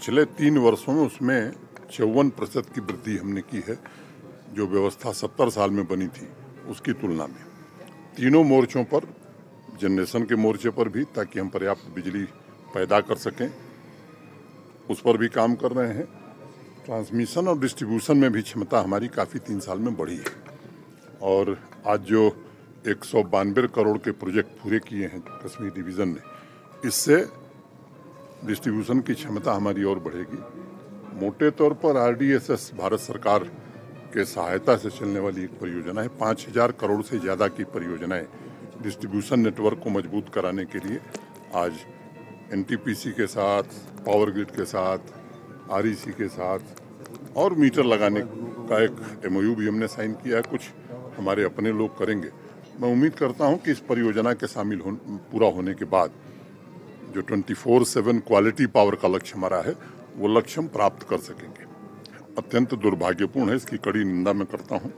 पिछले 3 वर्षों में उसमें 54% की वृद्धि हमने की है, जो व्यवस्था 70 साल में बनी थी उसकी तुलना में। तीनों मोर्चों पर, जनरेशन के मोर्चे पर भी, ताकि हम पर्याप्त बिजली पैदा कर सकें, उस पर भी काम कर रहे हैं। ट्रांसमिशन और डिस्ट्रीब्यूशन में भी क्षमता हमारी काफ़ी 3 साल में बढ़ी है। और आज जो 192 करोड़ के प्रोजेक्ट पूरे किए हैं कश्मीर डिवीज़न ने, इससे डिस्ट्रीब्यूशन की क्षमता हमारी और बढ़ेगी। मोटे तौर पर RDSS भारत सरकार के सहायता से चलने वाली एक परियोजना है। 5000 करोड़ से ज़्यादा की परियोजनाएं डिस्ट्रीब्यूशन नेटवर्क को मजबूत कराने के लिए आज NTPC के साथ, पावर ग्रिड के साथ, REC के साथ और मीटर लगाने का एक MOU भी हमने साइन किया है। कुछ हमारे अपने लोग करेंगे। मैं उम्मीद करता हूं कि इस परियोजना के पूरा होने के बाद जो 24/7 क्वालिटी पावर का लक्ष्य हमारा है, वो लक्ष्य हम प्राप्त कर सकेंगे। अत्यंत दुर्भाग्यपूर्ण है, इसकी कड़ी निंदा मैं करता हूं।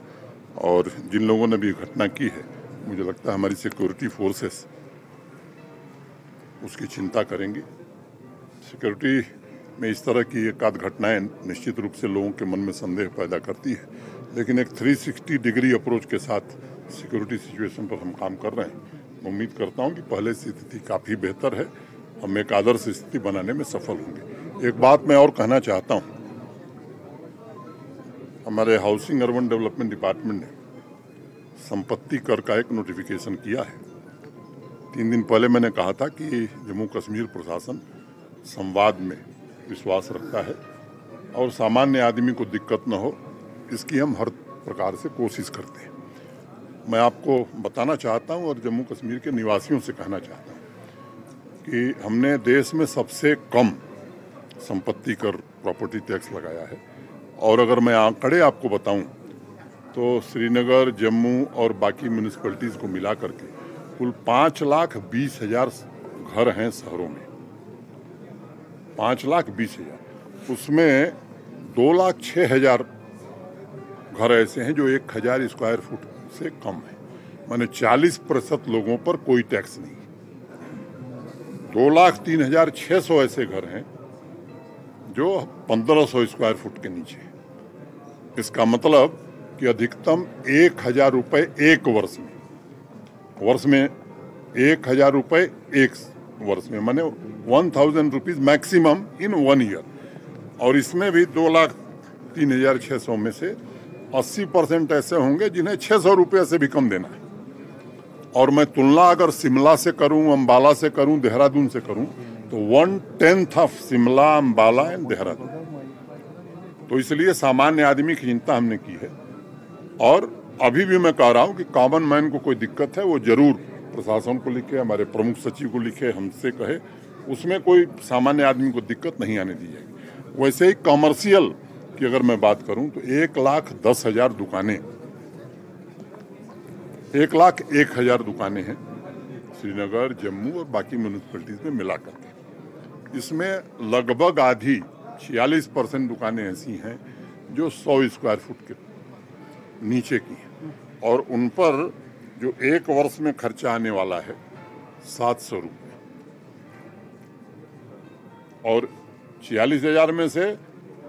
और जिन लोगों ने भी घटना की है, मुझे लगता है हमारी सिक्योरिटी फोर्सेस उसकी चिंता करेंगी। सिक्योरिटी में इस तरह की एक आध घटनाएं निश्चित रूप से लोगों के मन में संदेह पैदा करती है, लेकिन एक 360 डिग्री अप्रोच के साथ सिक्योरिटी सिचुएशन पर हम काम कर रहे हैं। मैं उम्मीद करता हूं कि पहले से स्थिति काफ़ी बेहतर है, हम एक आदर्श स्थिति बनाने में सफल होंगे। एक बात मैं और कहना चाहता हूं, हमारे हाउसिंग अर्बन डेवलपमेंट डिपार्टमेंट ने संपत्ति कर का एक नोटिफिकेशन किया है। 3 दिन पहले मैंने कहा था कि जम्मू कश्मीर प्रशासन संवाद में विश्वास रखता है और सामान्य आदमी को दिक्कत न हो, इसकी हम हर प्रकार से कोशिश करते हैं। मैं आपको बताना चाहता हूं और जम्मू कश्मीर के निवासियों से कहना चाहता हूं कि हमने देश में सबसे कम संपत्ति कर, प्रॉपर्टी टैक्स लगाया है। और अगर मैं आंकड़े आपको बताऊं तो श्रीनगर, जम्मू और बाकी म्यूनिसिपैलिटीज़ को मिला करके कुल 5,20,000 घर हैं शहरों में। 5,20,000, उसमें 2,06,000 घर ऐसे हैं जो 1,000 स्क्वायर फुट से कम है। माने 40% लोगों पर कोई टैक्स नहीं। 2,03,600 ऐसे घर हैं जो 1,500 स्क्वायर फुट के नीचे हैं। इसका मतलब कि अधिकतम 1,000 रुपये एक वर्ष में 1,000 रुपये एक वर्ष में, माने 1,000 रुपीज मैक्सिमम इन 1 ईयर। और इसमें भी 2,03,600 में से 80% ऐसे होंगे जिन्हें 600 रुपये से भी कम देना है। और मैं तुलना अगर शिमला से करूं, अम्बाला से करूं, देहरादून से करूं, तो 1/10 ऑफ शिमला, अम्बाला एंड देहरादून। तो इसलिए सामान्य आदमी की चिंता हमने की है। और अभी भी मैं कह रहा हूं कि कॉमन मैन को कोई दिक्कत है, वो जरूर प्रशासन को लिखे, हमारे प्रमुख सचिव को लिखे, हमसे कहे। उसमें कोई सामान्य आदमी को दिक्कत नहीं आने दी जाएगी। वैसे ही कॉमर्शियल की अगर मैं बात करूं तो 1,10,000 दुकानें, 1,01,000 दुकानें हैं श्रीनगर, जम्मू और बाकी म्यूनिसिपैलिटीज में मिला करके। इसमें लगभग आधी 46% दुकानें ऐसी हैं जो 100 स्क्वायर फुट के नीचे की हैं, और उन पर जो एक वर्ष में खर्चा आने वाला है 700 रुपये। और 46,000 में से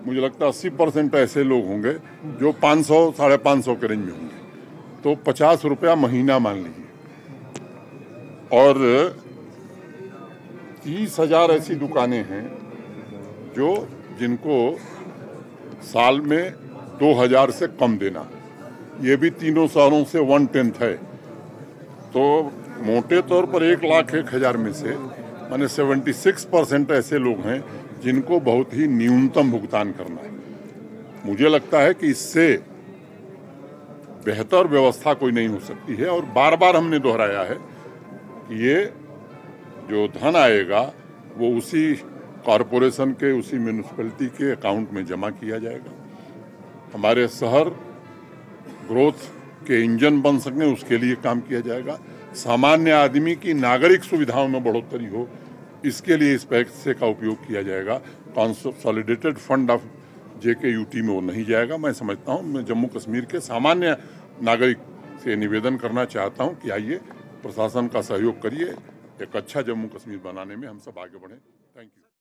मुझे लगता है 80% ऐसे लोग होंगे जो 500, 550 के रेंज में होंगे। तो 50 रुपया महीना मान लीजिए। और 30,000 ऐसी दुकानें हैं जिनको साल में 2,000 से कम देना। ये भी तीनों शहरों से 1/10 है। तो मोटे तौर पर 1,01,000 में से माने 76% ऐसे लोग हैं जिनको बहुत ही न्यूनतम भुगतान करना है। मुझे लगता है कि इससे बेहतर व्यवस्था कोई नहीं हो सकती है। और बार बार हमने दोहराया है कि ये जो धन आएगा वो उसी कॉरपोरेशन के, उसी म्यूनिसिपैलिटी के अकाउंट में जमा किया जाएगा। हमारे शहर ग्रोथ के इंजन बन सकें, उसके लिए काम किया जाएगा। सामान्य आदमी की नागरिक सुविधाओं में बढ़ोतरी हो, इसके लिए इस पैसे का उपयोग किया जाएगा। कंसोलिडेटेड फंड ऑफ JKUT में वो नहीं जाएगा। मैं समझता हूँ, मैं जम्मू कश्मीर के सामान्य नागरिक से निवेदन करना चाहता हूँ कि आइए प्रशासन का सहयोग करिए, एक अच्छा जम्मू कश्मीर बनाने में हम सब आगे बढ़ें। Thank you.